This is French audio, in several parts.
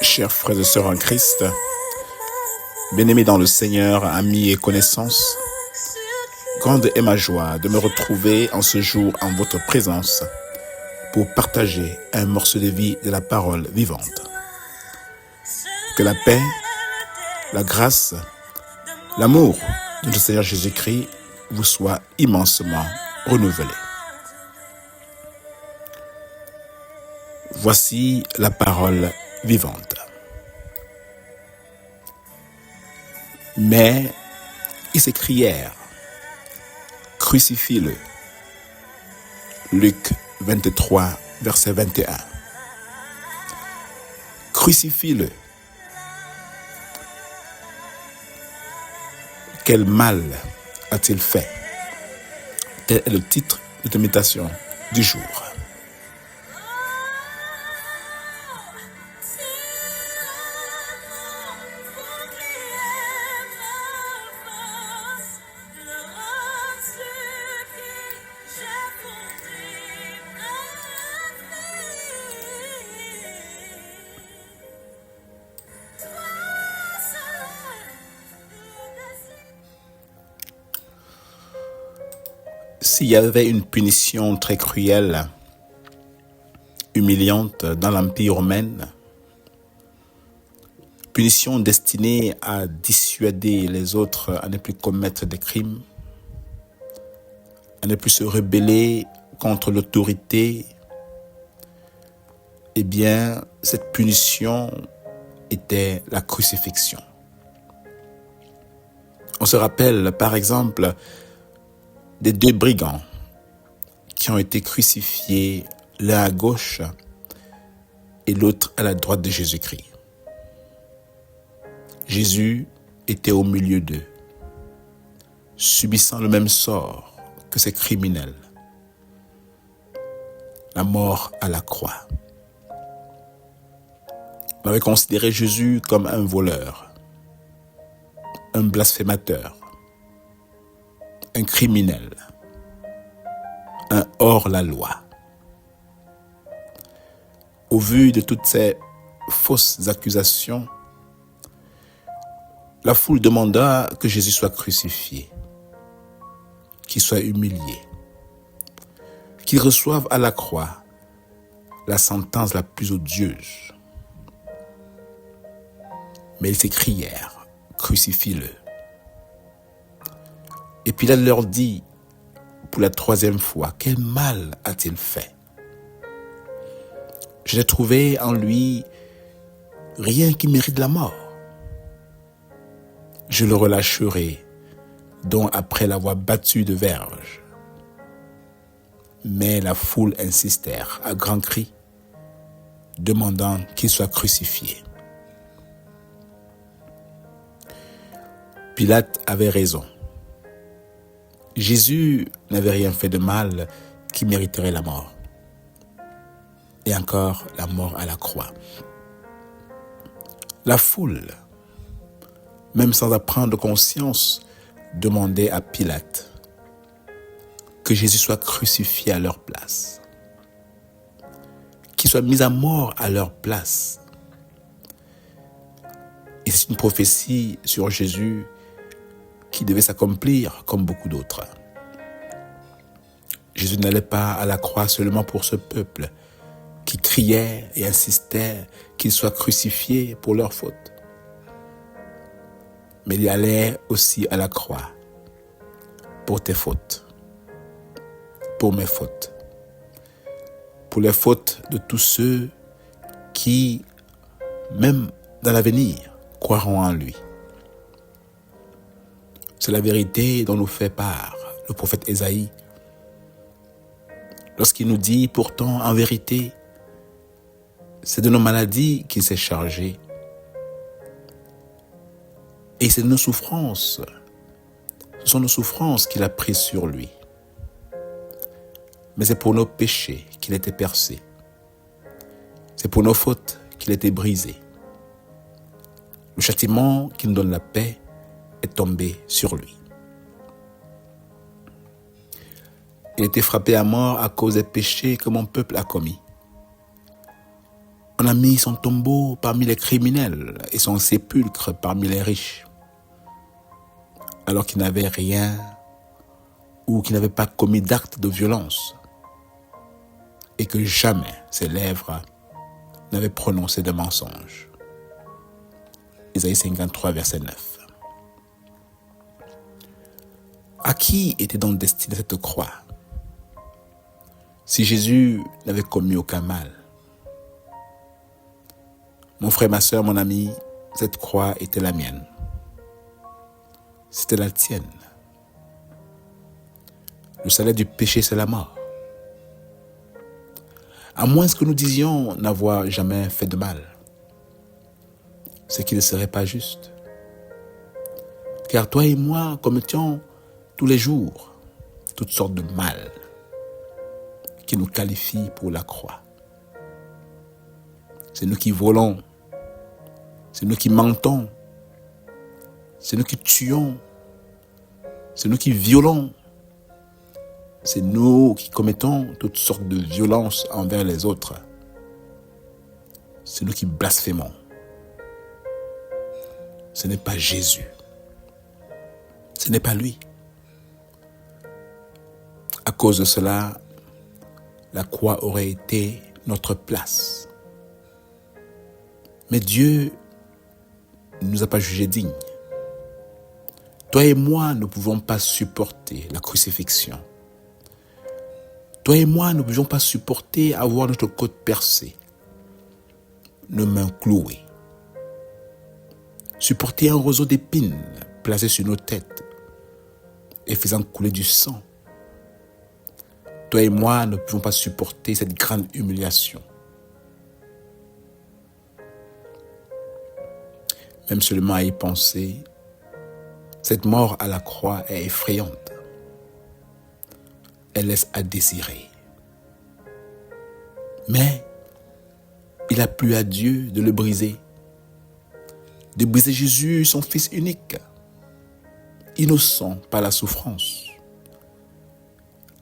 Chers frères et sœurs en Christ, bien-aimés dans le Seigneur, amis et connaissances, grande est ma joie de me retrouver en ce jour en votre présence pour partager un morceau de vie de la parole vivante. Que la paix, la grâce, l'amour de notre Seigneur Jésus-Christ vous soit immensément renouvelé. Voici la parole vivante. Mais ils s'écrièrent, crucifie-le. Luc 23, verset 21. Crucifie-le. Quel mal a-t-il fait? Tel est le titre de notre méditation du jour. S'il y avait une punition très cruelle, humiliante dans l'Empire romain, punition destinée à dissuader les autres à ne plus commettre des crimes, à ne plus se rebeller contre l'autorité, eh bien, cette punition était la crucifixion. On se rappelle, par exemple, des deux brigands qui ont été crucifiés, l'un à gauche et l'autre à la droite de Jésus-Christ. Jésus était au milieu d'eux, subissant le même sort que ces criminels, la mort à la croix. On avait considéré Jésus comme un voleur, un blasphémateur, un criminel, un hors-la-loi. Au vu de toutes ces fausses accusations, la foule demanda que Jésus soit crucifié, qu'il soit humilié, qu'il reçoive à la croix la sentence la plus odieuse. Mais ils s'écrièrent, crucifie-le. Et Pilate leur dit pour la troisième fois, quel mal a-t-il fait? Je n'ai trouvé en lui rien qui mérite la mort. Je le relâcherai, donc après l'avoir battu de verge. Mais la foule insistèrent à grands cris, demandant qu'il soit crucifié. Pilate avait raison. Jésus n'avait rien fait de mal qui mériterait la mort. Et encore la mort à la croix. La foule, même sans en prendre conscience, demandait à Pilate que Jésus soit crucifié à leur place, qu'il soit mis à mort à leur place. Et c'est une prophétie sur Jésus qui devait s'accomplir comme beaucoup d'autres. Jésus n'allait pas à la croix seulement pour ce peuple qui criait et insistait qu'il soit crucifié pour leurs fautes. Mais il allait aussi à la croix pour tes fautes, pour mes fautes, pour les fautes de tous ceux qui, même dans l'avenir, croiront en lui. C'est la vérité dont nous fait part le prophète Ésaïe lorsqu'il nous dit, pourtant, en vérité, c'est de nos maladies qu'il s'est chargé et c'est de nos souffrances. Ce sont nos souffrances qu'il a prises sur lui. Mais c'est pour nos péchés qu'il était percé. C'est pour nos fautes qu'il était brisé. Le châtiment qui nous donne la paix est tombé sur lui. Il a été frappé à mort à cause des péchés que mon peuple a commis. On a mis son tombeau parmi les criminels et son sépulcre parmi les riches, alors qu'il n'avait rien ou qu'il n'avait pas commis d'acte de violence et que jamais ses lèvres n'avaient prononcé de mensonge. Isaïe 53, verset 9. À qui était donc destinée cette croix? Si Jésus n'avait commis aucun mal. Mon frère, ma soeur, mon ami, cette croix était la mienne. C'était la tienne. Le salaire du péché, c'est la mort. À moins que nous disions n'avoir jamais fait de mal, ce qui ne serait pas juste. Car toi et moi commettions tous les jours toutes sortes de mal qui nous qualifient pour la croix. C'est nous qui volons, c'est nous qui mentons, c'est nous qui tuons, c'est nous qui violons, c'est nous qui commettons toutes sortes de violences envers les autres. C'est nous qui blasphémons. Ce n'est pas Jésus. Ce n'est pas lui. À cause de cela, la croix aurait été notre place. Mais Dieu ne nous a pas jugés dignes. Toi et moi ne pouvons pas supporter la crucifixion. Toi et moi ne pouvions pas supporter avoir notre côte percée, nos mains clouées, supporter un roseau d'épines placé sur nos têtes et faisant couler du sang. Toi et moi ne pouvons pas supporter cette grande humiliation. Même seulement à y penser, cette mort à la croix est effrayante. Elle laisse à désirer. Mais il a plu à Dieu de le briser. De briser Jésus, son Fils unique, innocent par la souffrance,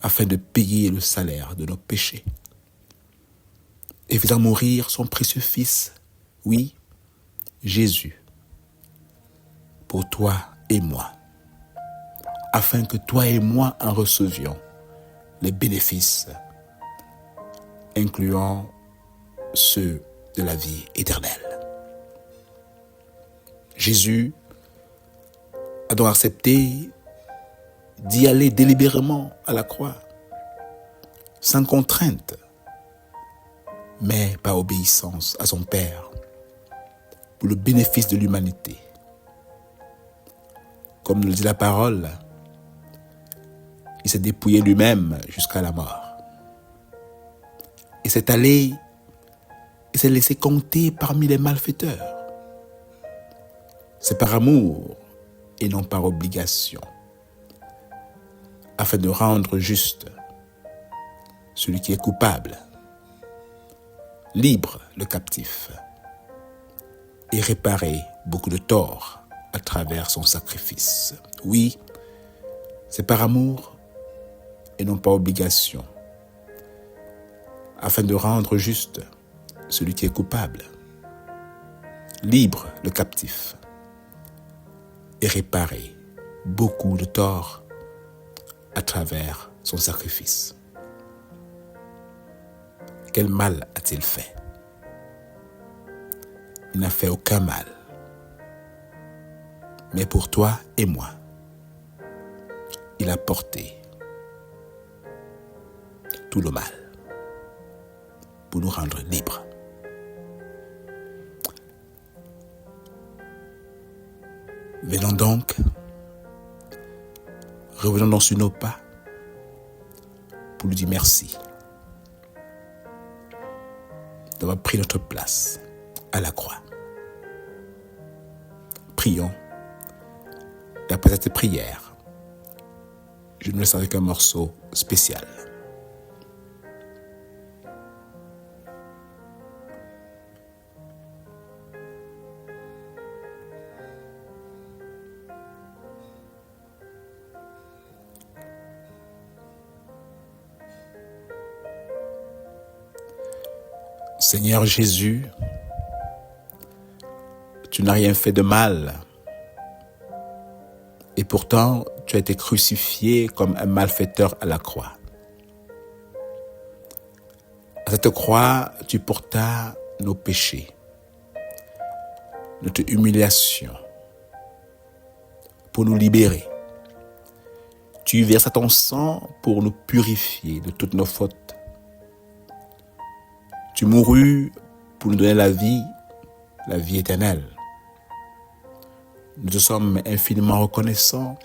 afin de payer le salaire de nos péchés. Et faisant mourir son précieux Fils, oui, Jésus, pour toi et moi, afin que toi et moi en recevions les bénéfices, incluant ceux de la vie éternelle. Jésus a donc accepté d'y aller délibérément à la croix, sans contrainte, mais par obéissance à son Père, pour le bénéfice de l'humanité. Comme nous le dit la parole, il s'est dépouillé lui-même jusqu'à la mort. Il s'est allé et s'est laissé compter parmi les malfaiteurs. C'est par amour et non par obligation, afin de rendre juste celui qui est coupable, libre le captif, et réparer beaucoup de torts à travers son sacrifice. Oui, c'est par amour et non par obligation, afin de rendre juste celui qui est coupable, libre le captif, et réparer beaucoup de torts à travers son sacrifice. Quel mal a-t-il fait? Il n'a fait aucun mal. Mais pour toi et moi, il a porté tout le mal pour nous rendre libres. Venons donc, revenons donc sur nos pas pour lui dire merci d'avoir pris notre place à la croix. Prions. Et après cette prière, je nous laisse avec un morceau spécial. Seigneur Jésus, tu n'as rien fait de mal. Et pourtant, tu as été crucifié comme un malfaiteur à la croix. À cette croix, tu portas nos péchés, notre humiliation, pour nous libérer. Tu versas ton sang pour nous purifier de toutes nos fautes. Tu mourus pour nous donner la vie éternelle. Nous te sommes infiniment reconnaissants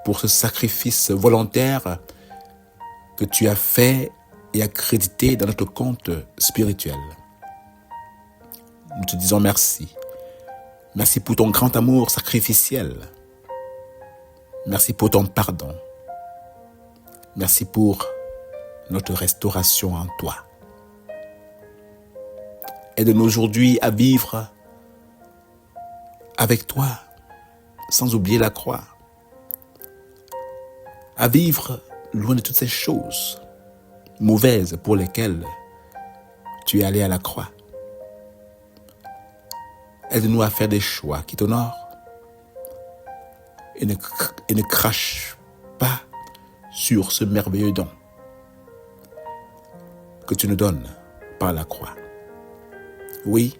pour ce sacrifice volontaire que tu as fait et accrédité dans notre compte spirituel. Nous te disons merci. Merci pour ton grand amour sacrificiel. Merci pour ton pardon. Merci pour notre restauration en toi. Aide-nous aujourd'hui à vivre avec toi, sans oublier la croix. À vivre loin de toutes ces choses mauvaises pour lesquelles tu es allé à la croix. Aide-nous à faire des choix qui t'honorent et ne crache pas sur ce merveilleux don que tu nous donnes par la croix. Oui,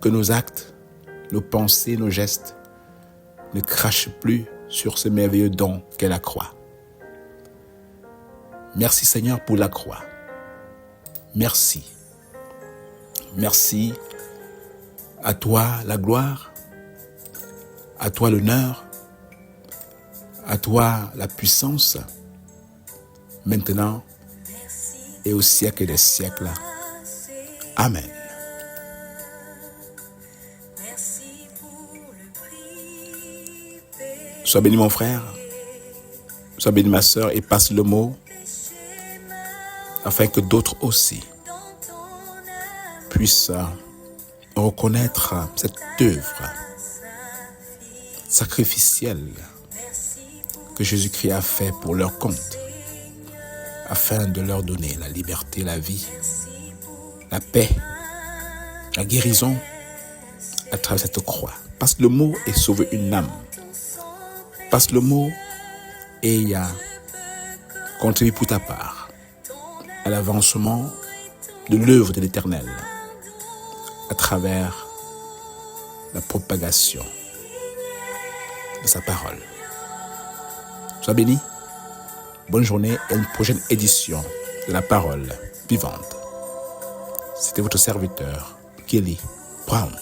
que nos actes, nos pensées, nos gestes ne crachent plus sur ce merveilleux don qu'est la croix. Merci Seigneur pour la croix. Merci. Merci. À toi la gloire, à toi l'honneur, à toi la puissance, maintenant et au siècle des siècles. Amen. Sois béni mon frère, sois béni ma sœur et passe le mot afin que d'autres aussi puissent reconnaître cette œuvre sacrificielle que Jésus-Christ a fait pour leur compte afin de leur donner la liberté, la vie, la paix, la guérison à travers cette croix. Passe le mot et sauve une âme. Passe le mot et contribue pour ta part à l'avancement de l'œuvre de l'Éternel à travers la propagation de sa parole. Sois béni. Bonne journée et une prochaine édition de la parole vivante. C'était votre serviteur, Kelly Brown.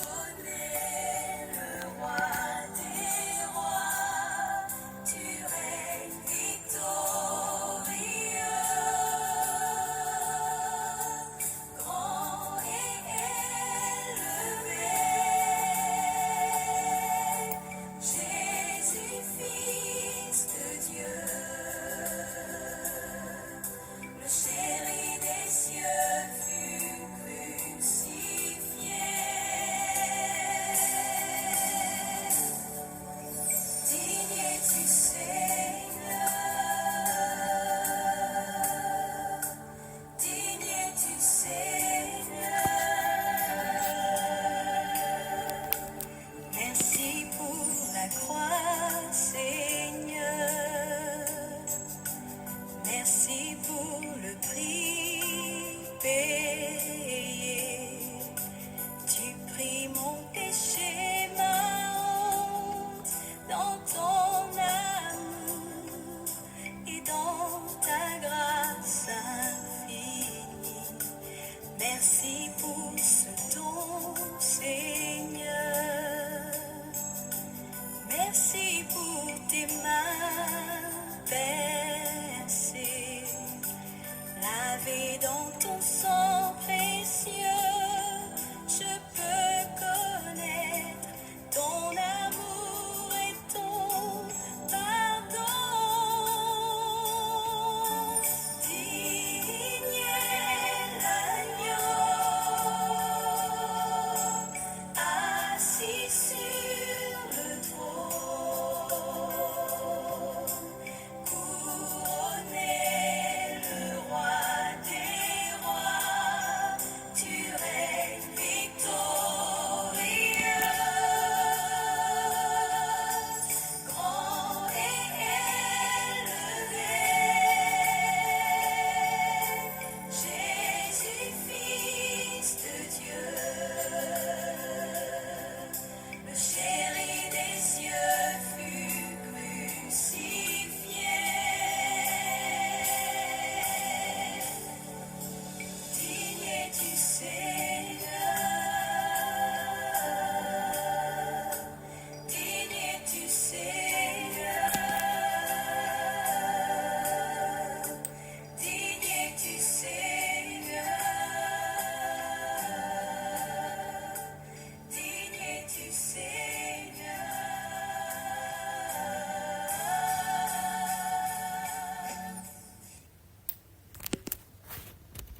Merci pour ce don, c'est